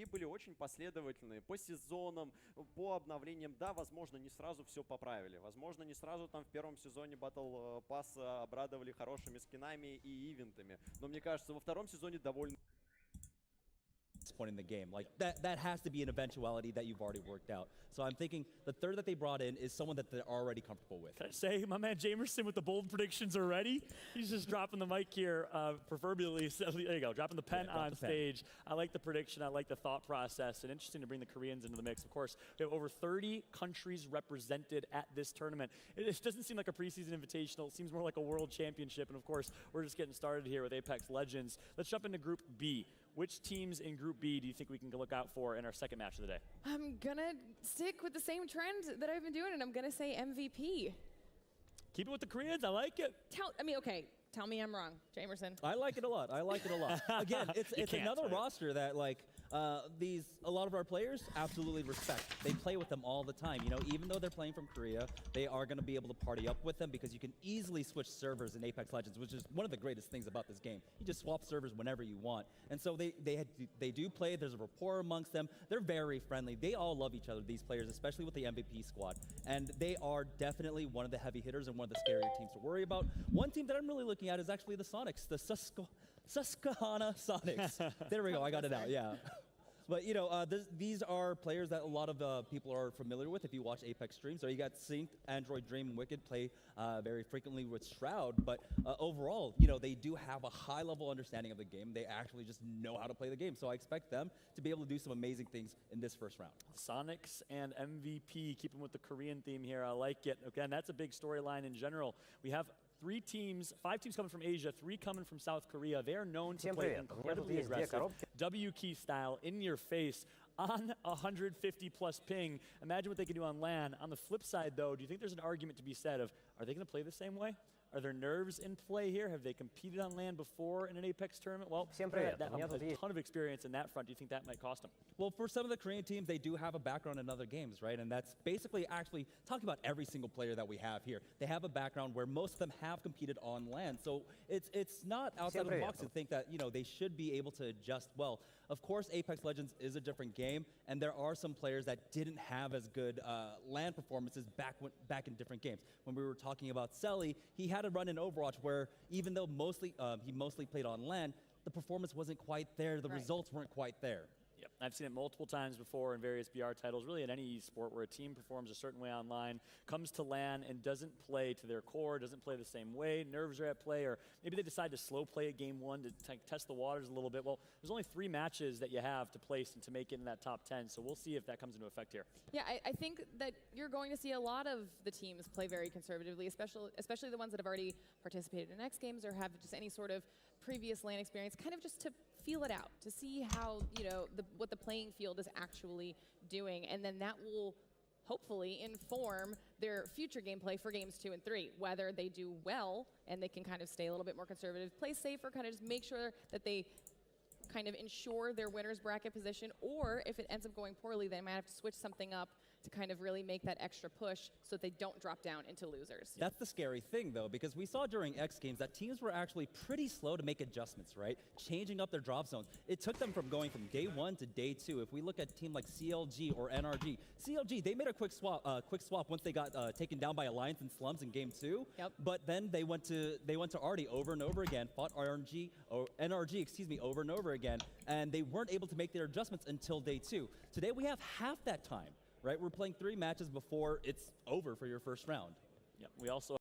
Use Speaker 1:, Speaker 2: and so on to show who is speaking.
Speaker 1: другие были очень последовательные по сезонам, по обновлениям. Да, возможно, не сразу все поправили. Возможно, не сразу там в первом сезоне Battle Pass обрадовали хорошими скинами и ивентами. Но мне кажется, во втором сезоне довольно...
Speaker 2: Point in the game. Like that has to be an eventuality that you've already worked out. So I'm thinking the third that they brought in is someone that they're already comfortable with.
Speaker 3: Can I say, my man Jamerson with the bold predictions already? He's just dropping the mic here, proverbially. So there you go, dropping the pen on stage. I like the prediction. I like the thought process. And interesting to bring the Koreans into the mix. Of course, we have over 30 countries represented at this tournament. It doesn't seem like a preseason invitational. It seems more like a world championship. And of course, we're just getting started here with Apex Legends. Let's jump into Group B. Which teams in Group B do you think we can look out for in our second match of the day?
Speaker 4: I'm gonna stick with the same trend that I've been doing, and I'm gonna say MVP.
Speaker 3: Keep it with the Koreans. I like it.
Speaker 4: Okay. Tell me I'm wrong, Jamerson.
Speaker 2: I like it a lot. I like it a lot. Again, it's another roster that a lot of our players absolutely respect. They play with them all the time. You know, even though they're playing from Korea, they are going to be able to party up with them because you can easily switch servers in Apex Legends, which is one of the greatest things about this game. You just swap servers whenever you want. And so they do play. There's a rapport amongst them. They're very friendly. They all love each other, these players, especially with the MVP squad. And they are definitely one of the heavy hitters and one of the scarier teams to worry about. One team that I'm really looking at is actually the Sonics, the Susquehanna Sonics. There we go, I got it out, yeah. But you know, these are players that a lot of people are familiar with if you watch Apex streams. So you got Synced, Android Dream, and Wicked play very frequently with Shroud. But overall, you know, they do have a high level understanding of the game. They actually just know how to play the game. So I expect them to be able to do some amazing things in this first round.
Speaker 3: Sonics and MVP, keeping with the Korean theme here. I like it. Again, that's a big storyline in general. We have 5 teams coming from Asia, 3 coming from South Korea. They are known to play incredibly aggressive, W key style, in your face, on 150 plus ping. Imagine what they can do on LAN. On the flip side, though, do you think there's an argument to be said of, are they going to play the same way? Are there nerves in play here? Have they competed on LAN before in an Apex tournament? Well, that a ton of experience in that front. Do you think that might cost them?
Speaker 2: Well, for some of the Korean teams, they do have a background in other games, right? And that's basically actually talking about every single player that we have here. They have a background where most of them have competed on LAN. So it's not outside of the box to think that, you know, they should be able to adjust well. Of course, Apex Legends is a different game, and there are some players that didn't have as good LAN performances back in different games. When we were talking about Selly, he had a run in Overwatch where even though he mostly played on LAN, the performance wasn't quite there, the results weren't quite there.
Speaker 3: Yep, I've seen it multiple times before in various BR titles, really in any esport where a team performs a certain way online, comes to LAN and doesn't play to their core, doesn't play the same way, nerves are at play, or maybe they decide to slow play at game 1 to test the waters a little bit. Well, there's only 3 matches that you have to place and to make it in that top 10, so we'll see if that comes into effect here.
Speaker 4: Yeah, I think that you're going to see a lot of the teams play very conservatively, especially the ones that have already participated in X Games or have just any sort of previous LAN experience, kind of just to feel it out, to see how, you know, what the playing field is actually doing, and then that will hopefully inform their future gameplay for games 2 and 3, whether they do well and they can kind of stay a little bit more conservative, play safer, kind of just make sure that they kind of ensure their winner's bracket position, or if it ends up going poorly, they might have to switch something up to kind of really make that extra push so that they don't drop down into losers.
Speaker 2: That's the scary thing, though, because we saw during X Games that teams were actually pretty slow to make adjustments, right? Changing up their drop zones. It took them from going from day 1 to day 2. If we look at a team like CLG or NRG, CLG, they made a quick swap once they got taken down by Alliance and Slums in game 2.
Speaker 4: Yep.
Speaker 2: But then they went to Artie over and over again, fought NRG, over and over again, and they weren't able to make their adjustments until day 2. Today we have half that time. Right, we're playing 3 matches before it's over for your first round.
Speaker 3: Yeah, we also